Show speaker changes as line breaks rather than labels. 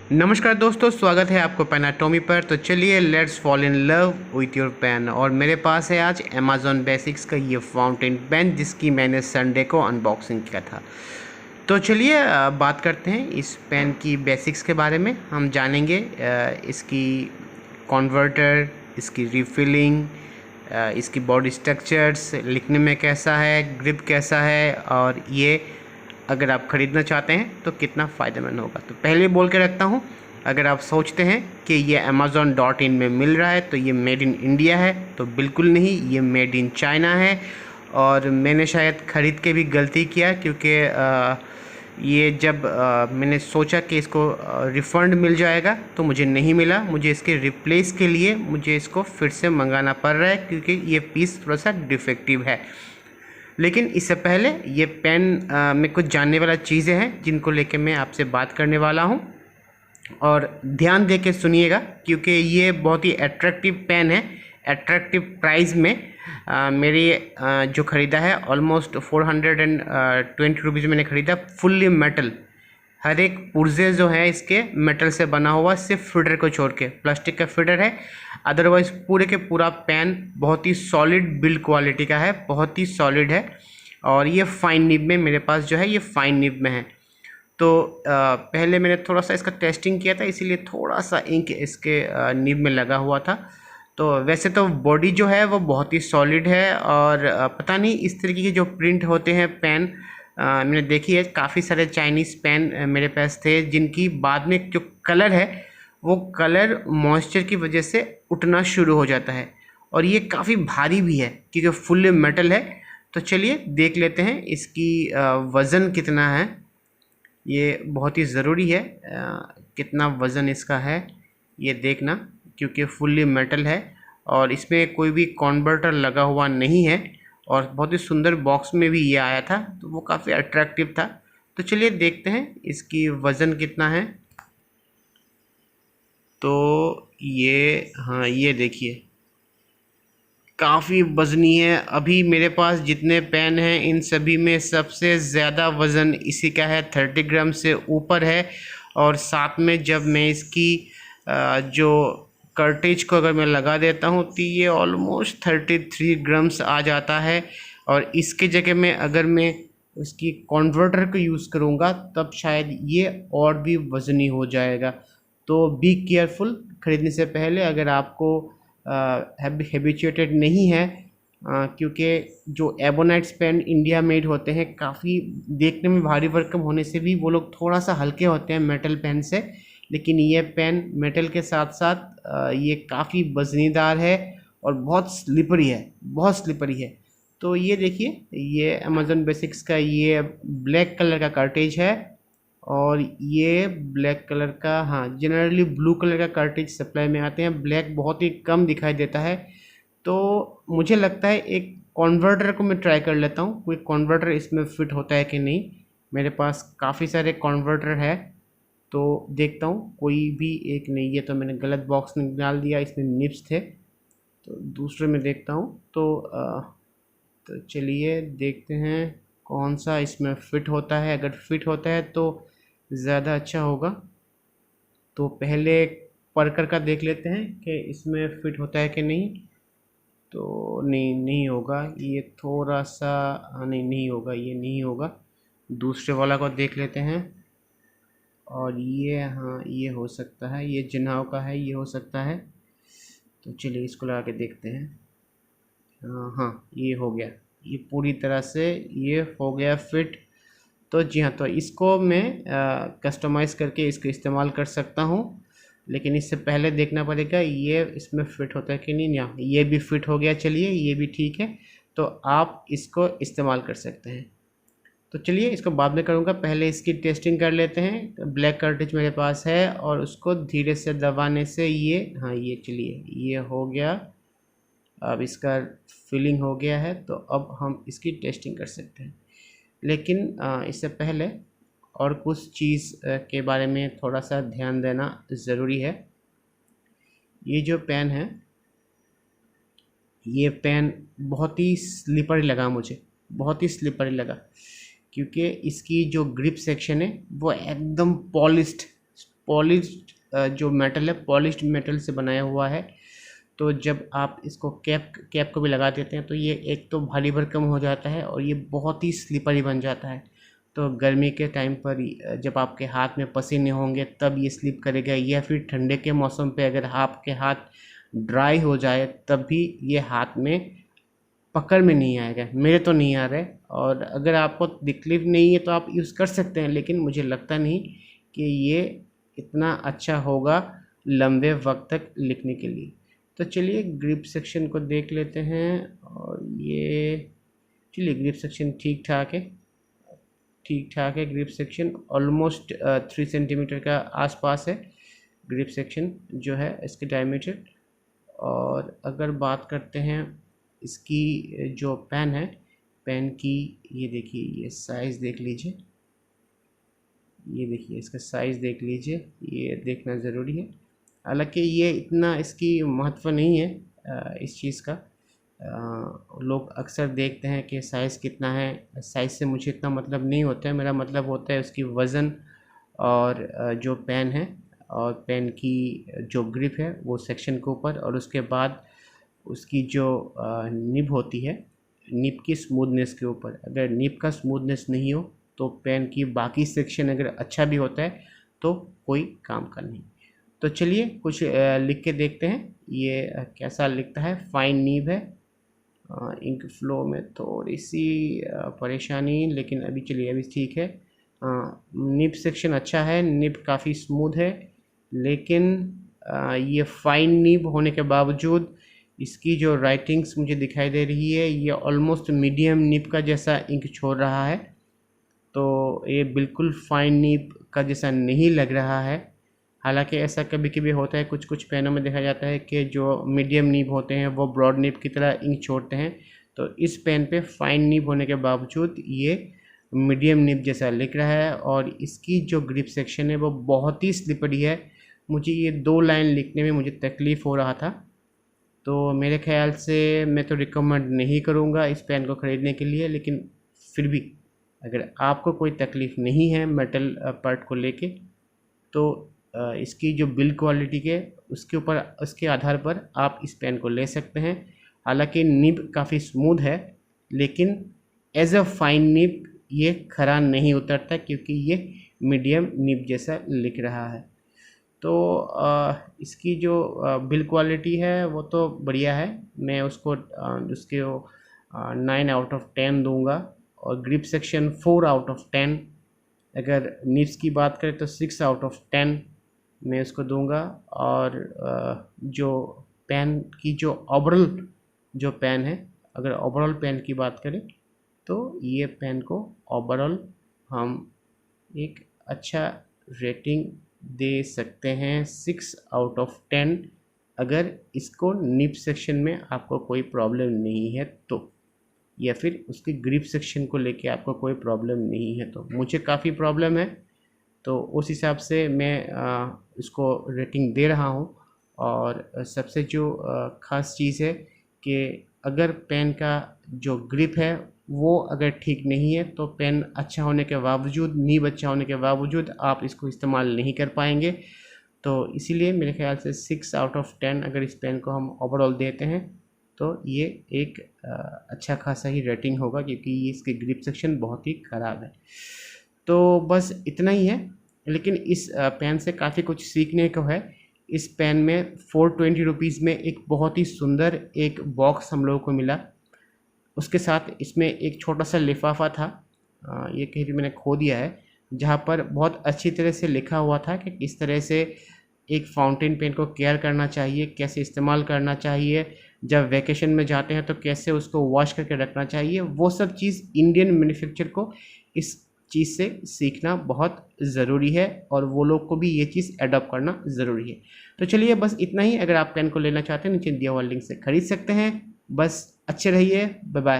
नमस्कार दोस्तों, स्वागत है आपको पेनाटोमी पर। तो चलिए let's fall in love with your pen. और मेरे पास है आज अमेज़ॉन बेसिक्स का ये फाउंटेन पेन जिसकी मैंने संडे को अनबॉक्सिंग किया था। तो चलिए बात करते हैं इस पेन की बेसिक्स के बारे में। हम जानेंगे इसकी कन्वर्टर, इसकी रिफिलिंग, इसकी बॉडी स्ट्रक्चर्स, लिखने में कैसा है, ग्रिप कैसा है, और ये अगर आप ख़रीदना चाहते हैं तो कितना फ़ायदेमंद होगा। तो पहले बोल के रखता हूँ, अगर आप सोचते हैं कि ये amazon.in में मिल रहा है तो ये मेड इन इंडिया है, तो बिल्कुल नहीं, ये मेड इन चाइना है। और मैंने शायद ख़रीद के भी गलती किया, क्योंकि ये जब मैंने सोचा कि इसको रिफ़ंड मिल जाएगा तो मुझे नहीं मिला। मुझे इसके रिप्लेस के लिए मुझे इसको फिर से मंगाना पड़ रहा है, क्योंकि ये पीस थोड़ा सा डिफेक्टिव है। लेकिन इससे पहले ये पेन में कुछ जानने वाला चीज़ें हैं जिनको लेके मैं आपसे बात करने वाला हूं, और ध्यान दे के सुनिएगा, क्योंकि ये बहुत ही अट्रैक्टिव पेन है। अट्रैक्टिव प्राइस में मेरी जो ख़रीदा है ऑलमोस्ट 420 रुपीज़ मैंने ख़रीदा। फुल्ली मेटल, हर एक पुर्जे जो है इसके मेटल से बना हुआ, सिर्फ फीडर को छोड़ के प्लास्टिक का फीडर है। अदरवाइज़ पूरे के पूरा पेन बहुत ही सॉलिड बिल्ड क्वालिटी का है, बहुत ही सॉलिड है। और ये फाइन निब में मेरे पास जो है, ये फाइन निब में है। तो पहले मैंने थोड़ा सा इसका टेस्टिंग किया था, इसीलिए थोड़ा सा इंक इसके निब में लगा हुआ था। तो वैसे तो बॉडी जो है वो बहुत ही सॉलिड है, और पता नहीं इस तरीके के जो प्रिंट होते हैं पेन मैंने देखी है। काफ़ी सारे चाइनीज़ पेन मेरे पास थे जिनकी बाद में जो कलर है वो कलर मॉइस्चर की वजह से उठना शुरू हो जाता है, और ये काफ़ी भारी भी है क्योंकि फुल मेटल है। तो चलिए देख लेते हैं इसकी वज़न कितना है। ये बहुत ही ज़रूरी है कितना वज़न इसका है ये देखना, क्योंकि फुल्ली मेटल है और इसमें कोई भी कन्वर्टर लगा हुआ नहीं है। और बहुत ही सुंदर बॉक्स में भी ये आया था, तो वो काफ़ी अट्रैक्टिव था। तो चलिए देखते हैं इसकी वज़न कितना है। तो ये, हाँ, ये देखिए काफ़ी वज़नी है। अभी मेरे पास जितने पेन हैं इन सभी में सबसे ज़्यादा वज़न इसी का है, 30 ग्राम से ऊपर है। और साथ में जब मैं इसकी जो कार्टेज को अगर मैं लगा देता हूँ तो ये ऑलमोस्ट 33 ग्राम्स आ जाता है। और इसके जगह में अगर मैं उसकी कन्वर्टर को यूज़ करूँगा तब शायद ये और भी वज़नी हो जाएगा। तो बी केयरफुल ख़रीदने से पहले, अगर आपको हैबिचुएटेड नहीं है, क्योंकि जो एबोनाइट्स पेन इंडिया मेड होते हैं काफ़ी देखने में भारी भरकम होने से भी वो लोग थोड़ा सा हल्के होते हैं मेटल पेन से। लेकिन ये पेन मेटल के साथ साथ ये काफ़ी वज़नीदार है और बहुत स्लिपरी है, बहुत स्लिपरी है। तो ये देखिए, ये अमेज़ॉन बेसिक्स का ये ब्लैक कलर का कार्टेज है, और ये ब्लैक कलर का, हाँ, जनरली ब्लू कलर का कार्टेज सप्लाई में आते हैं। ब्लैक बहुत ही कम दिखाई देता है। तो मुझे लगता है एक कन्वर्टर को मैं ट्राई कर लेता हूँ, कोई कन्वर्टर इसमें फ़िट होता है कि नहीं। मेरे पास काफ़ी सारे कन्वर्टर है, तो देखता हूँ कोई भी एक नहीं। ये तो मैंने गलत बॉक्स में डाल दिया, इसमें निप्स थे, तो दूसरे में देखता हूँ। तो चलिए देखते हैं कौन सा इसमें फ़िट होता है। अगर फ़िट होता है तो ज़्यादा अच्छा होगा। तो पहले परकर का देख लेते हैं कि इसमें फ़िट होता है कि नहीं। तो नहीं होगा, ये थोड़ा सा, नहीं होगा, ये नहीं होगा। दूसरे वाला को देख लेते हैं। और ये, हाँ, ये हो सकता है, ये जिन्हाव का है, ये हो सकता है। तो चलिए इसको लगा के देखते हैं। हाँ, ये हो गया, ये पूरी तरह से ये हो गया फिट। तो जी हाँ, तो इसको मैं कस्टमाइज़ करके इसको इस्तेमाल कर सकता हूँ, लेकिन इससे पहले देखना पड़ेगा ये इसमें फ़िट होता है कि नहीं। यहाँ ये भी फ़िट हो गया, चलिए ये भी ठीक है। तो आप इसको इस्तेमाल कर सकते हैं। तो चलिए इसको बाद में करूँगा, पहले इसकी टेस्टिंग कर लेते हैं। ब्लैक कार्ट्रिज मेरे पास है और उसको धीरे से दबाने से ये, हाँ, ये चलिए ये हो गया। अब इसका फिलिंग हो गया है, तो अब हम इसकी टेस्टिंग कर सकते हैं। लेकिन इससे पहले और कुछ चीज़ के बारे में थोड़ा सा ध्यान देना ज़रूरी है। ये जो पेन है, ये पेन बहुत ही स्लिपरी लगा मुझे, बहुत ही स्लिपरी लगा, क्योंकि इसकी जो ग्रिप सेक्शन है वो एकदम पॉलिश्ड पॉलिश्ड जो मेटल है, पॉलिश्ड मेटल से बनाया हुआ है। तो जब आप इसको कैप को भी लगा देते हैं तो ये एक तो भारी भरकम हो जाता है और ये बहुत ही स्लिपरी बन जाता है। तो गर्मी के टाइम पर जब आपके हाथ में पसीने होंगे तब ये स्लिप करेगा, या फिर ठंडे के मौसम पे अगर आपके हाथ ड्राई हो जाए तब भी ये हाथ में पकड़ में नहीं आएगा। मेरे तो नहीं आ रहा है, और अगर आपको तकलीफ नहीं है तो आप यूज़ कर सकते हैं, लेकिन मुझे लगता नहीं कि ये इतना अच्छा होगा लंबे वक्त तक लिखने के लिए। तो चलिए ग्रिप सेक्शन को देख लेते हैं। और ये चलिए ग्रिप सेक्शन ठीक ठाक है। ग्रिप सेक्शन ऑलमोस्ट 3 सेंटीमीटर का आसपास है ग्रिप सेक्शन जो है इसके डायमीटर। और अगर बात करते हैं इसकी जो पेन है, पेन की ये देखिए, ये साइज़ देख लीजिए, ये देखिए इसका साइज़ देख लीजिए, ये देखना ज़रूरी है। हालांकि ये इतना इसकी महत्व नहीं है इस चीज़ का। लोग अक्सर देखते हैं कि साइज़ कितना है, साइज़ से मुझे इतना मतलब नहीं होता है। मेरा मतलब होता है उसकी वज़न और जो पेन है और पेन की जो ग्रिप है वो सेक्शन के ऊपर, और उसके बाद उसकी जो निब होती है, निब की स्मूथनेस के ऊपर। अगर निब का स्मूथनेस नहीं हो तो पेन की बाकी सेक्शन अगर अच्छा भी होता है तो कोई काम का नहीं। तो चलिए कुछ लिख के देखते हैं ये कैसा लिखता है। फाइन निब है, इंक फ्लो में थोड़ी सी परेशानी, लेकिन अभी चलिए अभी ठीक है। निब सेक्शन अच्छा है, निब काफ़ी स्मूथ है, लेकिन ये फाइन निब होने के बावजूद इसकी जो राइटिंग्स मुझे दिखाई दे रही है ये ऑलमोस्ट मीडियम निब का जैसा इंक छोड़ रहा है। तो ये बिल्कुल फाइन निब का जैसा नहीं लग रहा है। हालांकि ऐसा कभी कभी होता है, कुछ कुछ पेनों में देखा जाता है कि जो मीडियम निब होते हैं वो ब्रॉड निब की तरह इंक छोड़ते हैं। तो इस पेन पे फाइन निब होने के बावजूद ये मीडियम निब जैसा लिख रहा है, और इसकी जो ग्रिप सेक्शन है वो बहुत ही स्लिपरी है। मुझे ये 2 लाइन लिखने में मुझे तकलीफ़ हो रहा था, तो मेरे ख्याल से मैं तो रिकमेंड नहीं करूँगा इस पेन को ख़रीदने के लिए। लेकिन फिर भी अगर आपको कोई तकलीफ़ नहीं है मेटल पार्ट को लेके, तो इसकी जो बिल्ड क्वालिटी के उसके ऊपर, उसके आधार पर आप इस पेन को ले सकते हैं। हालांकि निब काफ़ी स्मूथ है, लेकिन एज अ फाइन निब ये खरा नहीं उतरता क्योंकि ये मीडियम निब जैसा लिख रहा है। तो इसकी जो बिल्ड क्वालिटी है वो तो बढ़िया है, मैं उसको उसके 9 आउट ऑफ 10 दूंगा, और ग्रिप सेक्शन 4 आउट ऑफ 10। अगर निब्स की बात करें तो 6 आउट ऑफ 10 मैं उसको दूंगा। और जो पेन की जो ओवरऑल जो पेन है, अगर ओवरऑल पेन की बात करें तो ये पेन को ओवरऑल हम एक अच्छा रेटिंग दे सकते हैं 6 आउट ऑफ 10, अगर इसको निब सेक्शन में आपको कोई प्रॉब्लम नहीं है तो, या फिर उसकी ग्रिप सेक्शन को लेके आपको कोई प्रॉब्लम नहीं है तो। मुझे काफ़ी प्रॉब्लम है, तो उस हिसाब से मैं इसको रेटिंग दे रहा हूँ। और सबसे जो ख़ास चीज़ है कि अगर पेन का जो ग्रिप है वो अगर ठीक नहीं है तो पेन अच्छा होने के बावजूद, नीब अच्छा होने के बावजूद आप इसको इस्तेमाल नहीं कर पाएंगे। तो इसीलिए मेरे ख्याल से 6 आउट ऑफ 10 अगर इस पेन को हम ओवरऑल देते हैं तो ये एक अच्छा खासा ही रेटिंग होगा, क्योंकि ये इसके ग्रिप सेक्शन बहुत ही ख़राब है। तो बस इतना ही है, लेकिन इस पेन से काफ़ी कुछ सीखने को है। इस पेन में 420 रुपीज़ में एक बहुत ही सुंदर एक बॉक्स हम लोगों को मिला। उसके साथ इसमें एक छोटा सा लिफाफा था, ये कहीं भी मैंने खो दिया है, जहाँ पर बहुत अच्छी तरह से लिखा हुआ था कि किस तरह से एक फाउंटेन पेन को केयर करना चाहिए, कैसे इस्तेमाल करना चाहिए, जब वैकेशन में जाते हैं तो कैसे उसको वॉश करके रखना चाहिए। वो सब चीज़ इंडियन मैन्युफैक्चर को इस चीज़ से सीखना बहुत ज़रूरी है, और वो लोग को भी ये चीज़ अडॉप्ट करना ज़रूरी है। तो चलिए बस इतना ही। अगर आप पेन को लेना चाहते हैं नीचे दिया हुआ लिंक से ख़रीद सकते हैं। बस अच्छे रहिए, बाय बाय।